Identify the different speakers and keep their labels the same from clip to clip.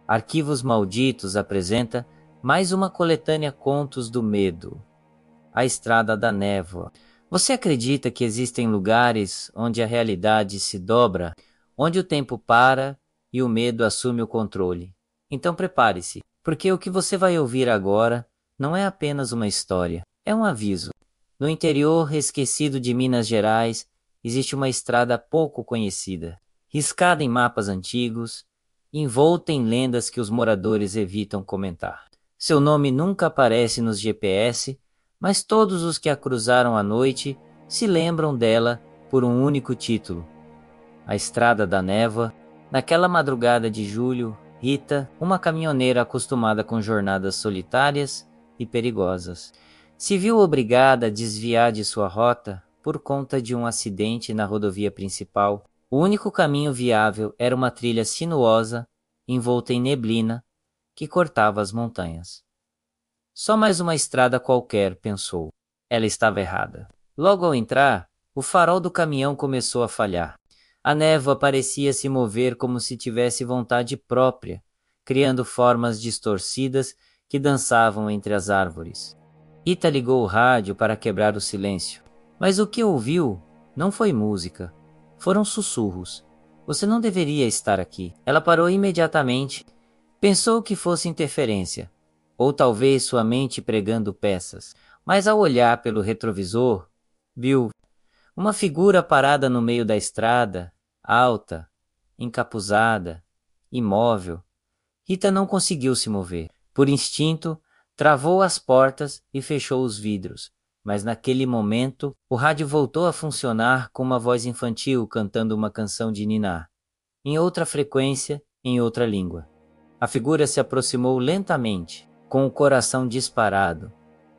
Speaker 1: Arquivos Malditos apresenta mais uma coletânea Contos do Medo, A Estrada da Névoa. Você acredita que existem lugares onde a realidade se dobra, onde o tempo para e o medo assume o controle? Então prepare-se, porque o que você vai ouvir agora não é apenas uma história, é um aviso. No interior esquecido de Minas Gerais, existe uma estrada pouco conhecida, riscada em mapas antigos, envolta em lendas que os moradores evitam comentar. Seu nome nunca aparece nos GPS, mas todos os que a cruzaram à noite se lembram dela por um único título: A Estrada da Névoa. Naquela madrugada de julho, Rita, uma caminhoneira acostumada com jornadas solitárias e perigosas, se viu obrigada a desviar de sua rota por conta de um acidente na rodovia principal. O único caminho viável era uma trilha sinuosa, envolta em neblina, que cortava as montanhas. Só mais uma estrada qualquer, pensou. Ela estava errada. Logo ao entrar, o farol do caminhão começou a falhar. A névoa parecia se mover como se tivesse vontade própria, criando formas distorcidas que dançavam entre as árvores. Rita ligou o rádio para quebrar o silêncio, mas o que ouviu não foi música, foram sussurros. Você não deveria estar aqui. Ela parou imediatamente. Pensou que fosse interferência, ou talvez sua mente pregando peças, mas ao olhar pelo retrovisor, viu uma figura parada no meio da estrada, alta, encapuzada, imóvel. Rita não conseguiu se mover. Por instinto, travou as portas e fechou os vidros, mas naquele momento o rádio voltou a funcionar com uma voz infantil cantando uma canção de niná, em outra frequência, em outra língua. A figura se aproximou lentamente, com o coração disparado.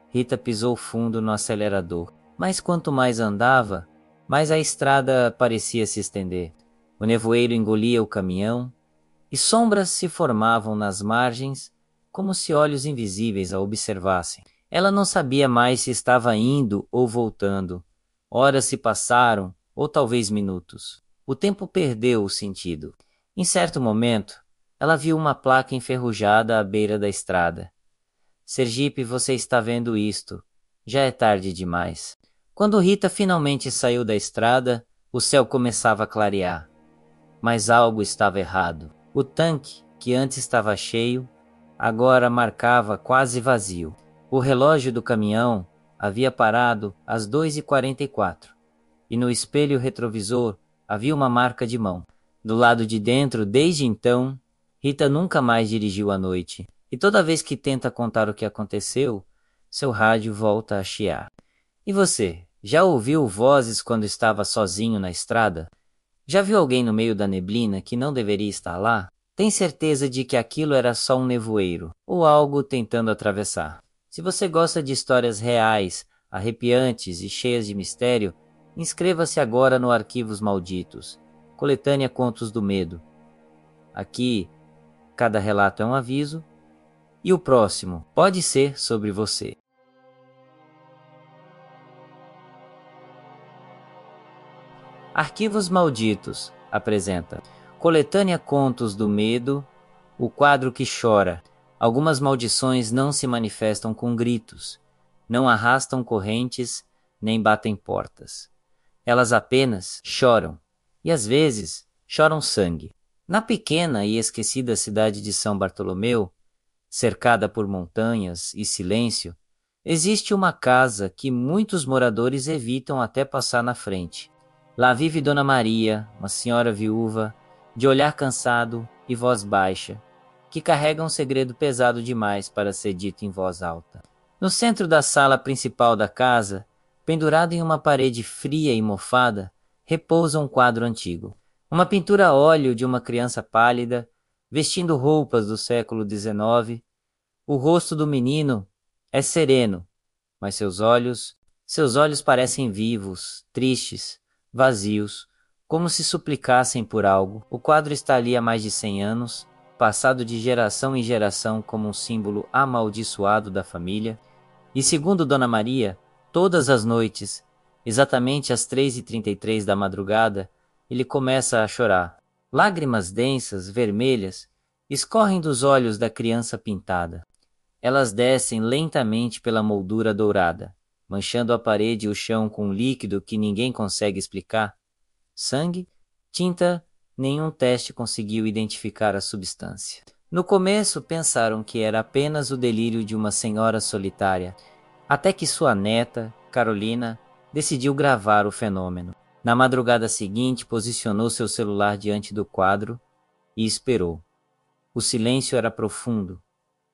Speaker 1: Rita pisou fundo no acelerador, mas quanto mais andava, mais a estrada parecia se estender. O nevoeiro engolia o caminhão, e sombras se formavam nas margens, como se olhos invisíveis a observassem. Ela não sabia mais se estava indo ou voltando. Horas se passaram, ou talvez minutos. O tempo perdeu o sentido. Em certo momento, ela viu uma placa enferrujada à beira da estrada. Sergipe, você está vendo isto. Já é tarde demais. Quando Rita finalmente saiu da estrada, o céu começava a clarear. Mas algo estava errado. O tanque, que antes estava cheio, agora marcava quase vazio. O relógio do caminhão havia parado às 2h44, e no espelho retrovisor havia uma marca de mão. Do lado de dentro, desde então, Rita nunca mais dirigiu à noite, e toda vez que tenta contar o que aconteceu, seu rádio volta a chiar. E você, já ouviu vozes quando estava sozinho na estrada? Já viu alguém no meio da neblina que não deveria estar lá? Tem certeza de que aquilo era só um nevoeiro, ou algo tentando atravessar? Se você gosta de histórias reais, arrepiantes e cheias de mistério, inscreva-se agora no Arquivos Malditos, coletânea Contos do Medo. Aqui, cada relato é um aviso, e o próximo pode ser sobre você. Arquivos Malditos apresenta Coletânea Contos do Medo, o quadro que chora. Algumas maldições não se manifestam com gritos, não arrastam correntes, nem batem portas. Elas apenas choram, e às vezes choram sangue. Na pequena e esquecida cidade de São Bartolomeu, cercada por montanhas e silêncio, existe uma casa que muitos moradores evitam até passar na frente. Lá vive Dona Maria, uma senhora viúva, de olhar cansado e voz baixa, que carrega um segredo pesado demais para ser dito em voz alta. No centro da sala principal da casa, pendurado em uma parede fria e mofada, repousa um quadro antigo. Uma pintura a óleo de uma criança pálida, vestindo roupas do século XIX. O rosto do menino é sereno, mas seus olhos parecem vivos, tristes, vazios, como se suplicassem por algo. O quadro está ali há mais de 100 anos, passado de geração em geração como um símbolo amaldiçoado da família, e segundo Dona Maria, todas as noites, exatamente às 3h33 da madrugada, ele começa a chorar. Lágrimas densas, vermelhas, escorrem dos olhos da criança pintada. Elas descem lentamente pela moldura dourada, manchando a parede e o chão com um líquido que ninguém consegue explicar. Sangue? Tinta? Nenhum teste conseguiu identificar a substância. No começo pensaram que era apenas o delírio de uma senhora solitária, até que sua neta, Carolina, decidiu gravar o fenômeno. Na madrugada seguinte, posicionou seu celular diante do quadro e esperou. O silêncio era profundo,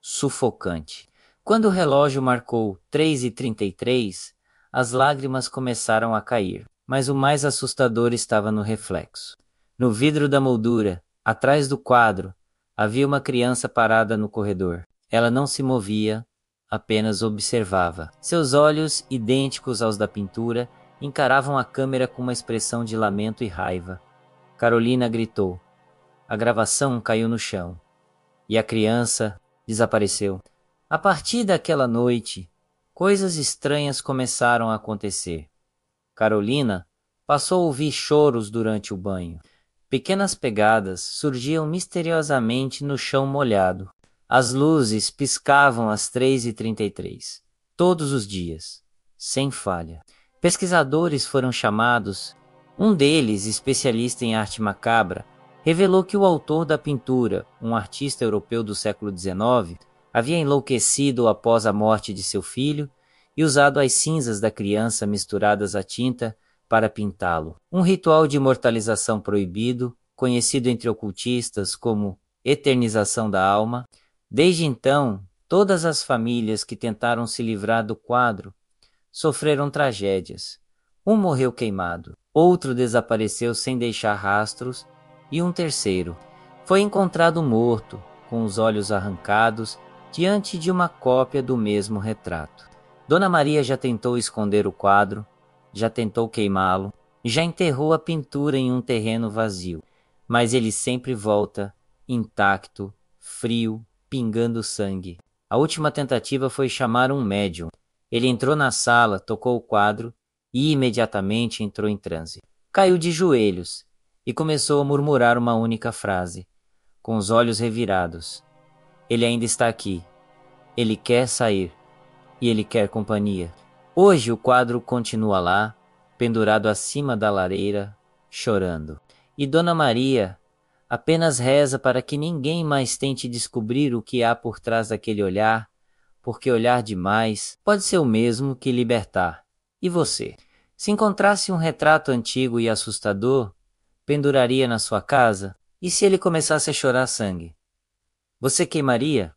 Speaker 1: sufocante. Quando o relógio marcou 3h33, as lágrimas começaram a cair, mas o mais assustador estava no reflexo. No vidro da moldura, atrás do quadro, havia uma criança parada no corredor. Ela não se movia, apenas observava. Seus olhos, idênticos aos da pintura, encaravam a câmera com uma expressão de lamento e raiva. Carolina gritou. A gravação caiu no chão. E a criança desapareceu. A partir daquela noite, coisas estranhas começaram a acontecer. Carolina passou a ouvir choros durante o banho. Pequenas pegadas surgiam misteriosamente no chão molhado. As luzes piscavam às 3h33, todos os dias, sem falha. Pesquisadores foram chamados. Um deles, especialista em arte macabra, revelou que o autor da pintura, um artista europeu do século XIX, havia enlouquecido após a morte de seu filho e usado as cinzas da criança misturadas à tinta para pintá-lo. Um ritual de imortalização proibido, conhecido entre ocultistas como eternização da alma. Desde então, todas as famílias que tentaram se livrar do quadro sofreram tragédias. Um morreu queimado, outro desapareceu sem deixar rastros e um terceiro foi encontrado morto, com os olhos arrancados, diante de uma cópia do mesmo retrato. Dona Maria já tentou esconder o quadro, já tentou queimá-lo, já enterrou a pintura em um terreno vazio, mas ele sempre volta, intacto, frio, pingando sangue. A última tentativa foi chamar um médium. Ele entrou na sala, tocou o quadro e imediatamente entrou em transe. Caiu de joelhos e começou a murmurar uma única frase, com os olhos revirados. Ele ainda está aqui. Ele quer sair. E ele quer companhia. Hoje o quadro continua lá, pendurado acima da lareira, chorando. E Dona Maria apenas reza para que ninguém mais tente descobrir o que há por trás daquele olhar, porque olhar demais pode ser o mesmo que libertar. E você? Se encontrasse um retrato antigo e assustador, penduraria na sua casa? E se ele começasse a chorar sangue? Você queimaria?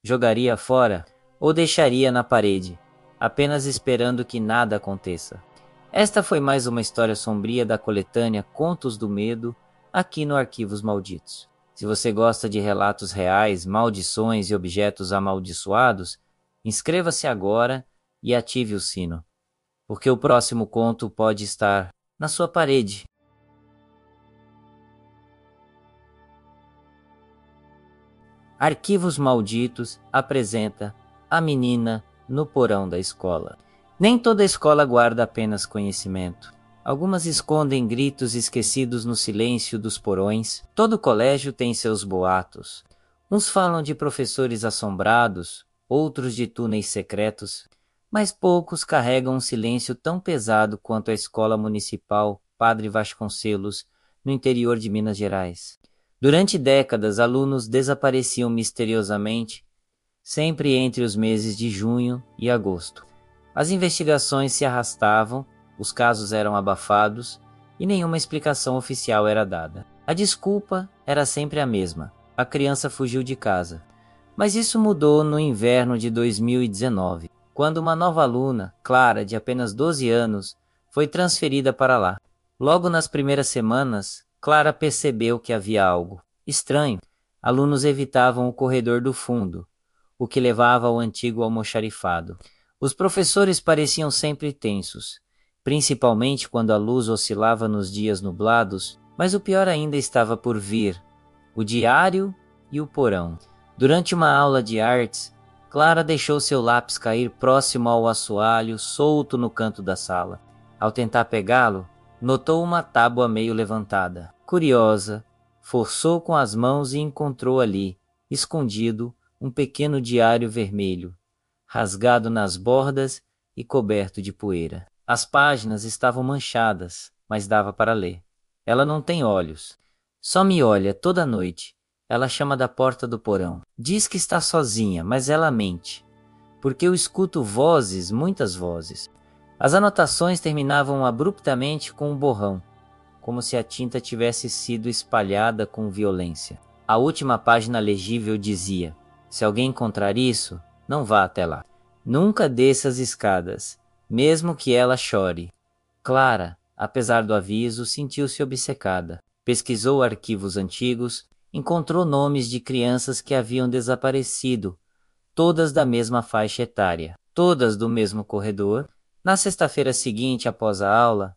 Speaker 1: Jogaria fora? Ou deixaria na parede, apenas esperando que nada aconteça? Esta foi mais uma história sombria da coletânea Contos do Medo, aqui no Arquivos Malditos. Se você gosta de relatos reais, maldições e objetos amaldiçoados, inscreva-se agora e ative o sino, porque o próximo conto pode estar na sua parede. Arquivos Malditos apresenta A Menina no Porão da Escola. Nem toda escola guarda apenas conhecimento. Algumas escondem gritos esquecidos no silêncio dos porões. Todo colégio tem seus boatos. Uns falam de professores assombrados, outros de túneis secretos, mas poucos carregam um silêncio tão pesado quanto a Escola Municipal Padre Vasconcelos, no interior de Minas Gerais. Durante décadas, alunos desapareciam misteriosamente, sempre entre os meses de junho e agosto. As investigações se arrastavam, os casos eram abafados e nenhuma explicação oficial era dada. A desculpa era sempre a mesma: a criança fugiu de casa. Mas isso mudou no inverno de 2019, quando uma nova aluna, Clara, de apenas 12 anos, foi transferida para lá. Logo nas primeiras semanas, Clara percebeu que havia algo estranho. Alunos evitavam o corredor do fundo, o que levava ao antigo almoxarifado. Os professores pareciam sempre tensos, principalmente quando a luz oscilava nos dias nublados, mas o pior ainda estava por vir: o diário e o porão. Durante uma aula de artes, Clara deixou seu lápis cair próximo ao assoalho solto no canto da sala. Ao tentar pegá-lo, notou uma tábua meio levantada. Curiosa, Forçou com as mãos e encontrou ali, escondido, um pequeno diário vermelho, rasgado nas bordas e coberto de poeira. As páginas estavam manchadas, mas dava para ler. Ela não tem olhos. Só me olha toda noite. Ela chama da porta do porão. Diz que está sozinha, mas ela mente. Porque eu escuto vozes, muitas vozes. As anotações terminavam abruptamente com um borrão, como se a tinta tivesse sido espalhada com violência. A última página legível dizia: se alguém encontrar isso, não vá até lá. Nunca desça as escadas, mesmo que ela chore. Clara, apesar do aviso, sentiu-se obcecada. Pesquisou arquivos antigos, encontrou nomes de crianças que haviam desaparecido, todas da mesma faixa etária, todas do mesmo corredor. Na sexta-feira seguinte, após a aula,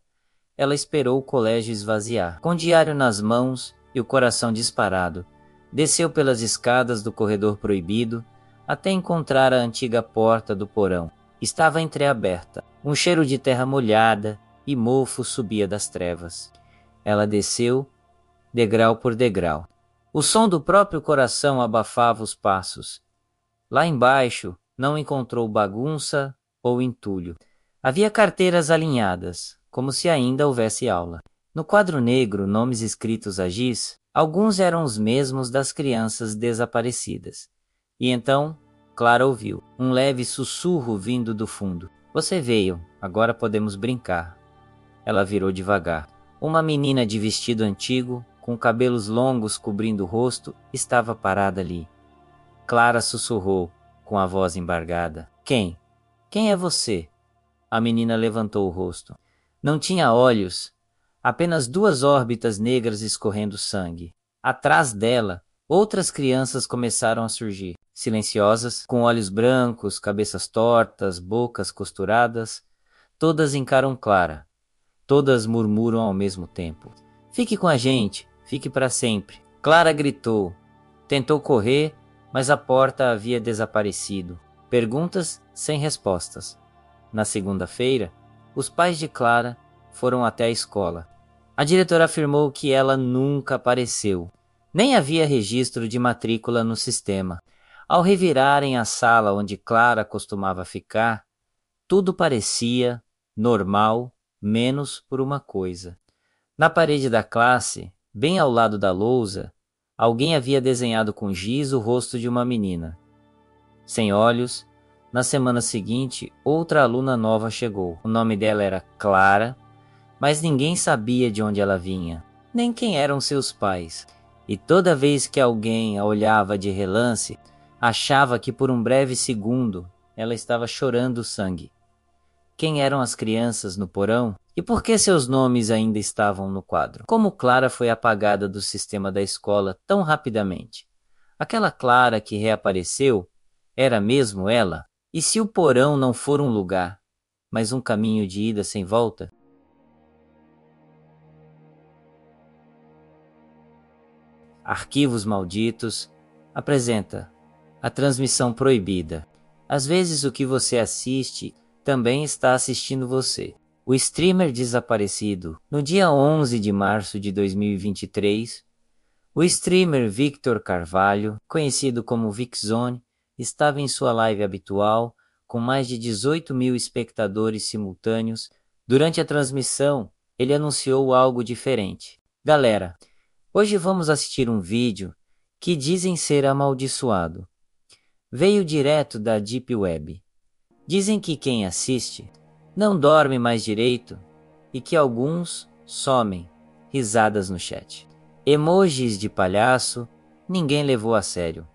Speaker 1: ela esperou o colégio esvaziar. Com o diário nas mãos e o coração disparado, desceu pelas escadas do corredor proibido até encontrar a antiga porta do porão. Estava entreaberta. Um cheiro de terra molhada e mofo subia das trevas. Ela desceu, degrau por degrau. O som do próprio coração abafava os passos. Lá embaixo, não encontrou bagunça ou entulho. Havia carteiras alinhadas, como se ainda houvesse aula. No quadro negro, nomes escritos a giz, alguns eram os mesmos das crianças desaparecidas. E então, Clara ouviu um leve sussurro vindo do fundo. Você veio, agora podemos brincar. Ela virou devagar. Uma menina de vestido antigo, com cabelos longos cobrindo o rosto, estava parada ali. Clara sussurrou, com a voz embargada. Quem? Quem é você? A menina levantou o rosto. Não tinha olhos, apenas duas órbitas negras escorrendo sangue. Atrás dela, outras crianças começaram a surgir, silenciosas, com olhos brancos, cabeças tortas, bocas costuradas. Todas encaram Clara. Todas murmuram ao mesmo tempo. Fique com a gente, fique para sempre. Clara gritou. Tentou correr, mas a porta havia desaparecido. Perguntas sem respostas. Na segunda-feira, os pais de Clara foram até a escola. A diretora afirmou que ela nunca apareceu. Nem havia registro de matrícula no sistema. Ao revirarem a sala onde Clara costumava ficar, tudo parecia normal, menos por uma coisa. Na parede da classe, bem ao lado da lousa, alguém havia desenhado com giz o rosto de uma menina. Sem olhos, na semana seguinte, outra aluna nova chegou. O nome dela era Clara, mas ninguém sabia de onde ela vinha, nem quem eram seus pais. E toda vez que alguém a olhava de relance, achava que por um breve segundo ela estava chorando sangue. Quem eram as crianças no porão? E por que seus nomes ainda estavam no quadro? Como Clara foi apagada do sistema da escola tão rapidamente? Aquela Clara que reapareceu era mesmo ela? E se o porão não for um lugar, mas um caminho de ida sem volta? Arquivos Malditos apresenta a transmissão proibida. Às vezes o que você assiste também está assistindo você. O streamer desaparecido. No dia 11 de março de 2023, o streamer Victor Carvalho, conhecido como Viczone, estava em sua live habitual, com mais de 18 mil espectadores simultâneos. Durante a transmissão, ele anunciou algo diferente. Galera, hoje vamos assistir um vídeo que dizem ser amaldiçoado. Veio direto da Deep Web. Dizem que quem assiste não dorme mais direito e que alguns somem. Risadas no chat. Emojis de palhaço, ninguém levou a sério.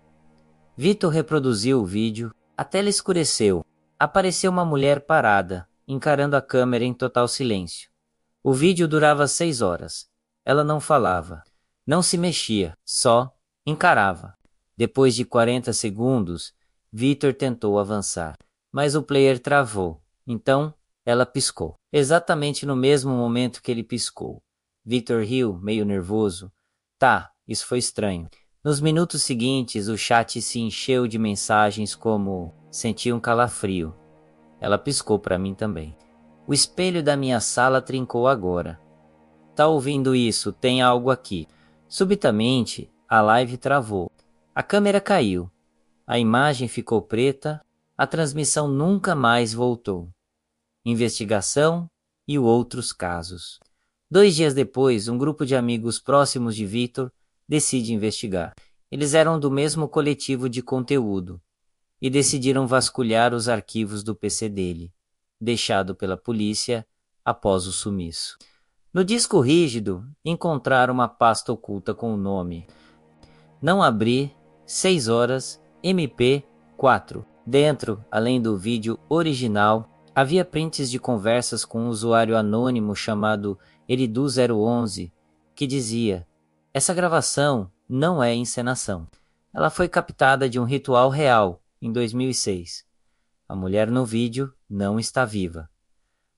Speaker 1: Vitor reproduziu o vídeo, a tela escureceu. Apareceu uma mulher parada, encarando a câmera em total silêncio. O vídeo durava 6 horas. Ela não falava, não se mexia, só encarava. Depois de 40 segundos, Vitor tentou avançar, mas o player travou. Então, ela piscou. Exatamente no mesmo momento que ele piscou. Vitor riu, meio nervoso. Tá, isso foi estranho. Nos minutos seguintes, o chat se encheu de mensagens como: senti um calafrio. Ela piscou para mim também. O espelho da minha sala trincou agora. Tá ouvindo isso? Tem algo aqui. Subitamente, a live travou. A câmera caiu. A imagem ficou preta. A transmissão nunca mais voltou. Investigação e outros casos. 2 dias depois, um grupo de amigos próximos de Victor decide investigar. Eles eram do mesmo coletivo de conteúdo e decidiram vasculhar os arquivos do PC dele, deixado pela polícia após o sumiço. No disco rígido, encontraram uma pasta oculta com o nome Não Abrir, 6 horas, MP4. Dentro, além do vídeo original, havia prints de conversas com um usuário anônimo chamado Eridu011, que dizia: "Essa gravação não é encenação. Ela foi captada de um ritual real, em 2006. A mulher no vídeo não está viva,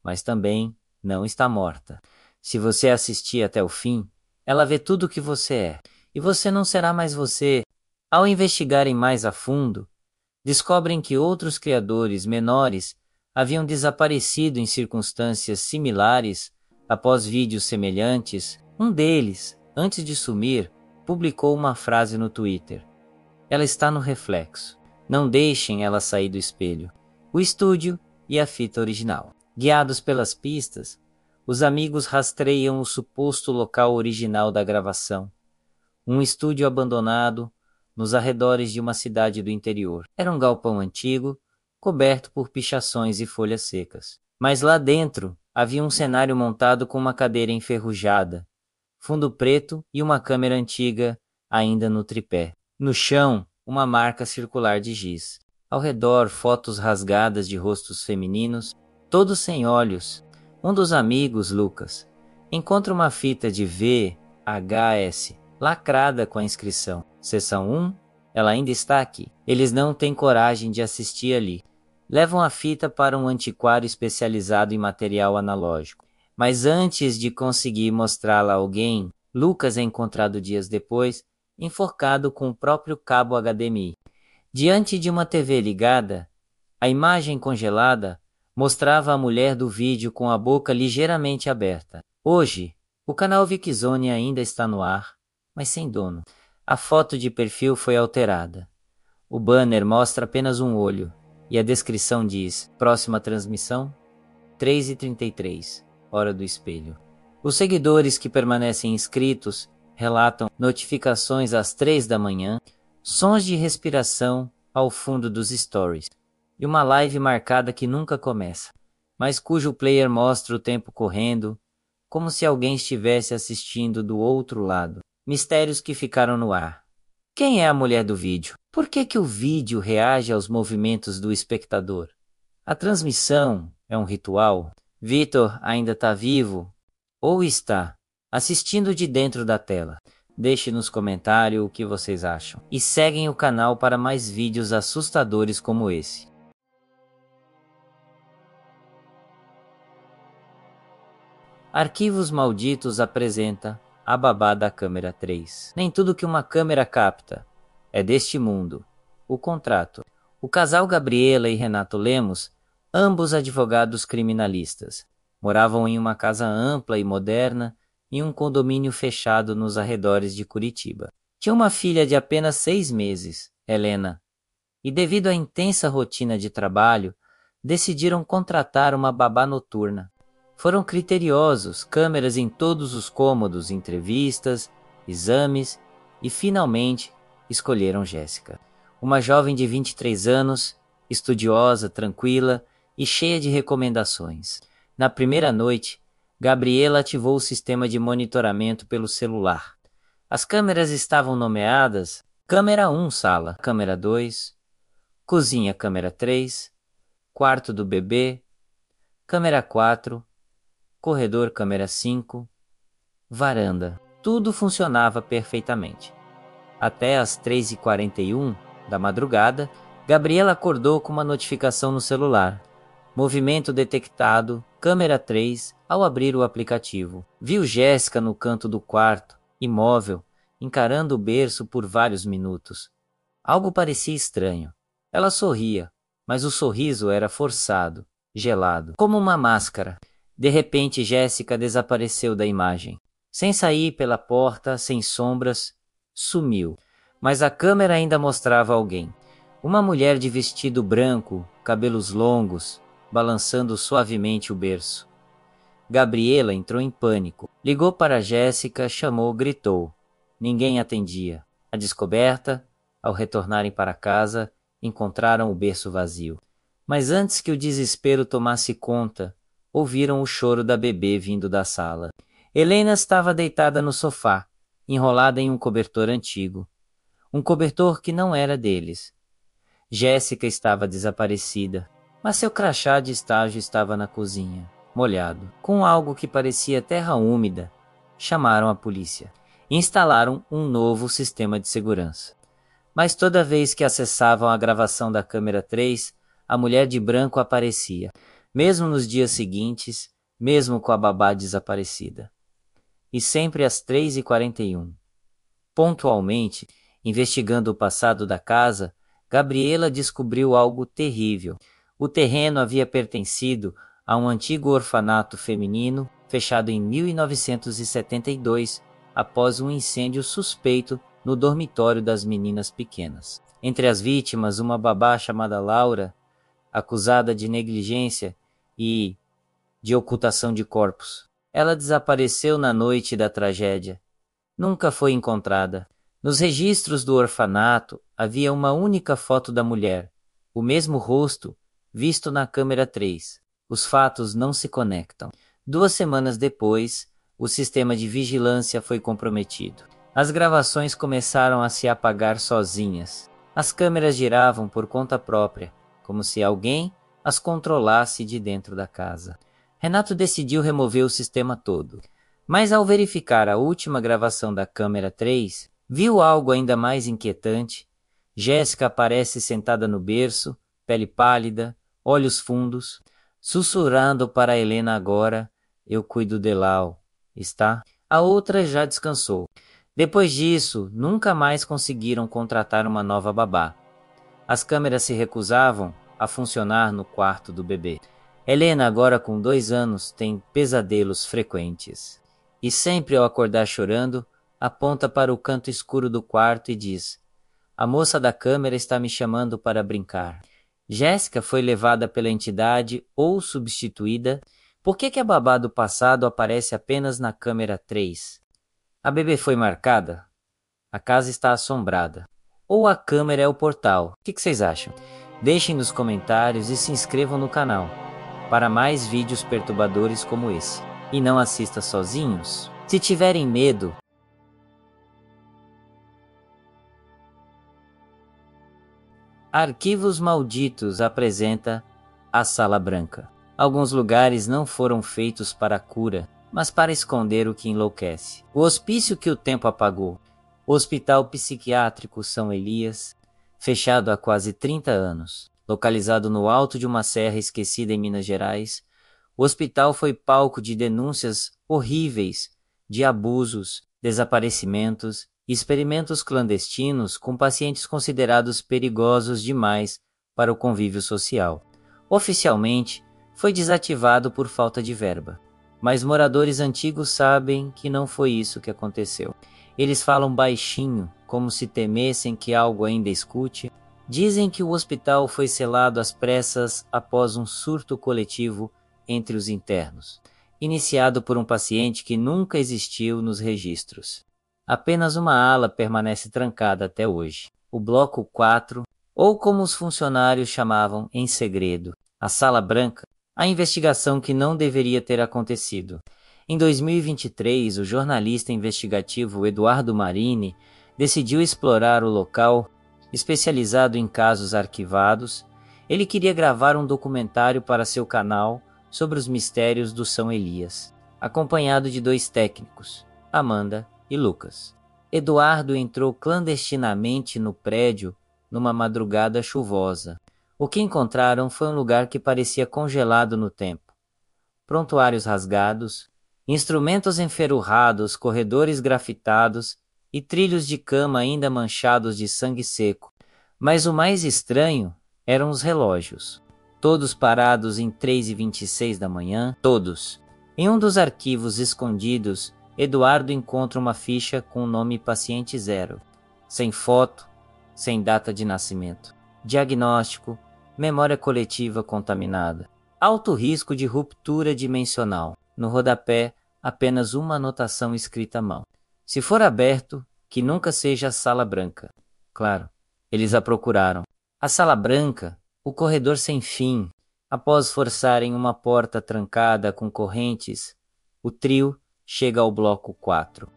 Speaker 1: mas também não está morta. Se você assistir até o fim, ela vê tudo o que você é, e você não será mais você." Ao investigarem mais a fundo, descobrem que outros criadores menores haviam desaparecido em circunstâncias similares após vídeos semelhantes. Um deles, antes de sumir, publicou uma frase no Twitter: "Ela está no reflexo. Não deixem ela sair do espelho." O estúdio e a fita original. Guiados pelas pistas, os amigos rastreiam o suposto local original da gravação. Um estúdio abandonado nos arredores de uma cidade do interior. Era um galpão antigo, coberto por pichações e folhas secas. Mas lá dentro havia um cenário montado com uma cadeira enferrujada, fundo preto e uma câmera antiga ainda no tripé. No chão, uma marca circular de giz. Ao redor, fotos rasgadas de rostos femininos, todos sem olhos. Um dos amigos, Lucas, encontra uma fita de VHS lacrada com a inscrição Seção 1, ela ainda está aqui. Eles não têm coragem de assistir ali. Levam a fita para um antiquário especializado em material analógico. Mas antes de conseguir mostrá-la a alguém, Lucas é encontrado dias depois, enforcado com o próprio cabo HDMI. Diante de uma TV ligada, a imagem congelada mostrava a mulher do vídeo com a boca ligeiramente aberta. Hoje, o canal Vikzone ainda está no ar, mas sem dono. A foto de perfil foi alterada. O banner mostra apenas um olho e a descrição diz: "Próxima transmissão, 3h33, hora do espelho." Os seguidores que permanecem inscritos relatam notificações às 3 da manhã, sons de respiração ao fundo dos stories e uma live marcada que nunca começa, mas cujo player mostra o tempo correndo, como se alguém estivesse assistindo do outro lado. Mistérios que ficaram no ar. Quem é a mulher do vídeo? Por que o vídeo reage aos movimentos do espectador? A transmissão é um ritual? Victor ainda está vivo? Ou está assistindo de dentro da tela? Deixe nos comentários o que vocês acham. E seguem o canal para mais vídeos assustadores como esse. Arquivos Malditos apresenta A Babá da Câmera 3. Nem tudo que uma câmera capta é deste mundo. O contrato. O casal Gabriela e Renato Lemos, ambos advogados criminalistas, moravam em uma casa ampla e moderna em um condomínio fechado nos arredores de Curitiba. Tinha uma filha de apenas 6 meses, Helena, e devido à intensa rotina de trabalho, decidiram contratar uma babá noturna. Foram criteriosos, câmeras em todos os cômodos, entrevistas, exames e, finalmente, escolheram Jéssica. Uma jovem de 23 anos, estudiosa, tranquila e cheia de recomendações. Na primeira noite, Gabriela ativou o sistema de monitoramento pelo celular. As câmeras estavam nomeadas: Câmera 1, sala; Câmera 2, cozinha; Câmera 3, quarto do bebê; Câmera 4, corredor; Câmera 5, varanda. Tudo funcionava perfeitamente. Até às 3h41 da madrugada, Gabriela acordou com uma notificação no celular. Movimento detectado, câmera 3, ao abrir o aplicativo. Viu Jéssica no canto do quarto, imóvel, encarando o berço por vários minutos. Algo parecia estranho. Ela sorria, mas o sorriso era forçado, gelado, como uma máscara. De repente, Jéssica desapareceu da imagem. Sem sair pela porta, sem sombras, sumiu. Mas a câmera ainda mostrava alguém. Uma mulher de vestido branco, cabelos longos, balançando suavemente o berço. Gabriela entrou em pânico. Ligou para Jéssica, chamou, gritou. Ninguém atendia. A descoberta, ao retornarem para casa, encontraram o berço vazio. Mas antes que o desespero tomasse conta, ouviram o choro da bebê vindo da sala. Helena estava deitada no sofá, enrolada em um cobertor antigo. Um cobertor que não era deles. Jéssica estava desaparecida, mas seu crachá de estágio estava na cozinha, molhado, com algo que parecia terra úmida. Chamaram a polícia e instalaram um novo sistema de segurança. Mas toda vez que acessavam a gravação da câmera 3, a mulher de branco aparecia, mesmo nos dias seguintes, mesmo com a babá desaparecida. E sempre às 3h41. Pontualmente, investigando o passado da casa, Gabriela descobriu algo terrível. O terreno havia pertencido a um antigo orfanato feminino fechado em 1972 após um incêndio suspeito no dormitório das meninas pequenas. Entre as vítimas, uma babá chamada Laura, acusada de negligência e de ocultação de corpos. Ela desapareceu na noite da tragédia. Nunca foi encontrada. Nos registros do orfanato havia uma única foto da mulher, o mesmo rosto visto na câmera 3. Os fatos não se conectam. 2 semanas depois, o sistema de vigilância foi comprometido. As gravações começaram a se apagar sozinhas. As câmeras giravam por conta própria, como se alguém as controlasse de dentro da casa. Renato decidiu remover o sistema todo, mas ao verificar a última gravação da câmera 3, viu algo ainda mais inquietante. Jéssica aparece sentada no berço, pele pálida, olhos fundos, sussurrando para Helena agora, eu cuido de Lau, está? A outra já descansou. Depois disso, nunca mais conseguiram contratar uma nova babá. As câmeras se recusavam a funcionar no quarto do bebê. Helena, agora com 2 anos, tem pesadelos frequentes. E sempre ao acordar chorando, aponta para o canto escuro do quarto e diz: a moça da câmera está me chamando para brincar. Jéssica foi levada pela entidade ou substituída. Por que a babá do passado aparece apenas na câmera 3? A bebê foi marcada? A casa está assombrada. Ou a câmera é o portal? O que vocês acham? Deixem nos comentários e se inscrevam no canal para mais vídeos perturbadores como esse. E não assista sozinhos. Se tiverem medo, Arquivos Malditos apresenta a Sala Branca. Alguns lugares não foram feitos para a cura, mas para esconder o que enlouquece. O hospício que o tempo apagou. O Hospital Psiquiátrico São Elias, fechado há quase 30 anos. Localizado no alto de uma serra esquecida em Minas Gerais, o hospital foi palco de denúncias horríveis de abusos, desaparecimentos e experimentos clandestinos com pacientes considerados perigosos demais para o convívio social. Oficialmente, foi desativado por falta de verba, mas moradores antigos sabem que não foi isso que aconteceu. Eles falam baixinho, como se temessem que algo ainda escute. Dizem que o hospital foi selado às pressas após um surto coletivo entre os internos, iniciado por um paciente que nunca existiu nos registros. Apenas uma ala permanece trancada até hoje. O Bloco 4, ou como os funcionários chamavam em segredo, a Sala Branca, a investigação que não deveria ter acontecido. Em 2023, o jornalista investigativo Eduardo Marini decidiu explorar o local. Especializado em casos arquivados, ele queria gravar um documentário para seu canal sobre os mistérios do São Elias, acompanhado de 2 técnicos, Amanda e Lucas. Eduardo entrou clandestinamente no prédio numa madrugada chuvosa. O que encontraram foi um lugar que parecia congelado no tempo. Prontuários rasgados, instrumentos enferrujados, corredores grafitados e trilhos de cama ainda manchados de sangue seco. Mas o mais estranho eram os relógios. Todos parados em 3h26 da manhã, todos. Em um dos arquivos escondidos Eduardo encontra uma ficha com o nome paciente 0, sem foto, sem data de nascimento. Diagnóstico: memória coletiva contaminada. Alto risco de ruptura dimensional. No rodapé, apenas uma anotação escrita à mão. Se for aberto, que nunca seja a sala branca. Claro, eles a procuraram. A sala branca, o corredor sem fim. Após forçarem uma porta trancada com correntes, o trio chega ao bloco 4.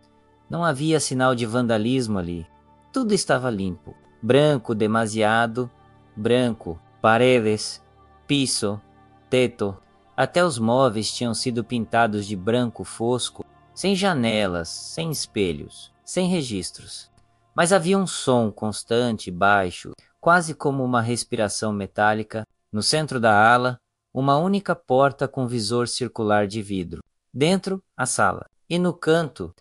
Speaker 1: Não havia sinal de vandalismo ali. Tudo estava limpo. Branco demasiado, branco, paredes, piso, teto. Até os móveis tinham sido pintados de branco fosco, sem janelas, sem espelhos, sem registros. Mas havia um som constante, baixo, quase como uma respiração metálica. No centro da ala, uma única porta com visor circular de vidro. Dentro, a sala. E no canto,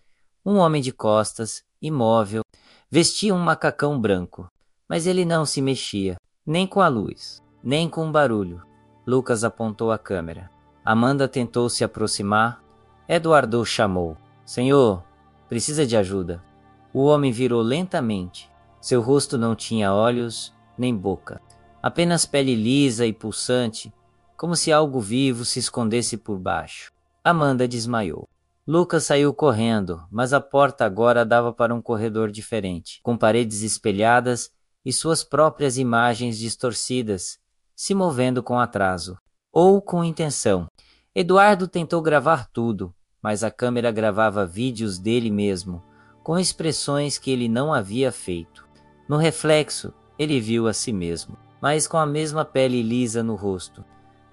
Speaker 1: um homem de costas, imóvel, vestia um macacão branco. Mas ele não se mexia, nem com a luz, nem com o barulho. Lucas apontou a câmera. Amanda tentou se aproximar. Eduardo chamou. Senhor, precisa de ajuda. O homem virou lentamente. Seu rosto não tinha olhos nem boca. Apenas pele lisa e pulsante, como se algo vivo se escondesse por baixo. Amanda desmaiou. Lucas saiu correndo, mas a porta agora dava para um corredor diferente, com paredes espelhadas e suas próprias imagens distorcidas, se movendo com atraso, ou com intenção. Eduardo tentou gravar tudo, mas a câmera gravava vídeos dele mesmo, com expressões que ele não havia feito. No reflexo, ele viu a si mesmo, mas com a mesma pele lisa no rosto.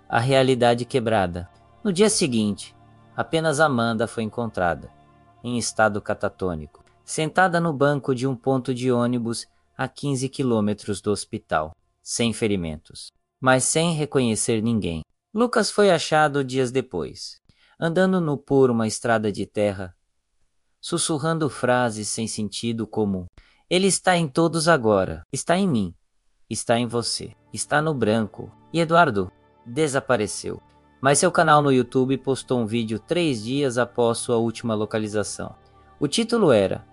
Speaker 1: A realidade quebrada. No dia seguinte, apenas Amanda foi encontrada, em estado catatônico, sentada no banco de um ponto de ônibus a 15 quilômetros do hospital, sem ferimentos, mas sem reconhecer ninguém. Lucas foi achado dias depois, andando nu por uma estrada de terra, sussurrando frases sem sentido como: ele está em todos agora, está em mim, está em você, está no branco. E Eduardo desapareceu. Mas seu canal no YouTube postou um vídeo 3 dias após sua última localização. O título era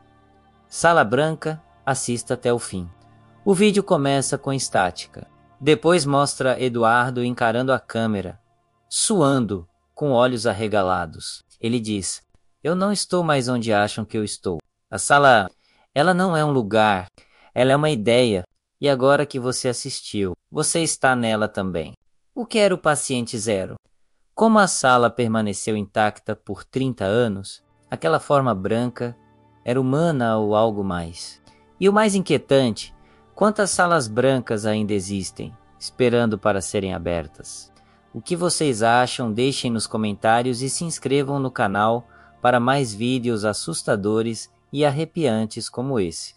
Speaker 1: Sala Branca, assista até o fim. O vídeo começa com estática. Depois mostra Eduardo encarando a câmera, suando, com olhos arregalados. Ele diz: eu não estou mais onde acham que eu estou. A sala, ela não é um lugar, ela é uma ideia. E agora que você assistiu, você está nela também. O que era o paciente 0? Como a sala permaneceu intacta por 30 anos, aquela forma branca era humana ou algo mais. E o mais inquietante, quantas salas brancas ainda existem, esperando para serem abertas? O que vocês acham? Deixem nos comentários e se inscrevam no canal para mais vídeos assustadores e arrepiantes como esse.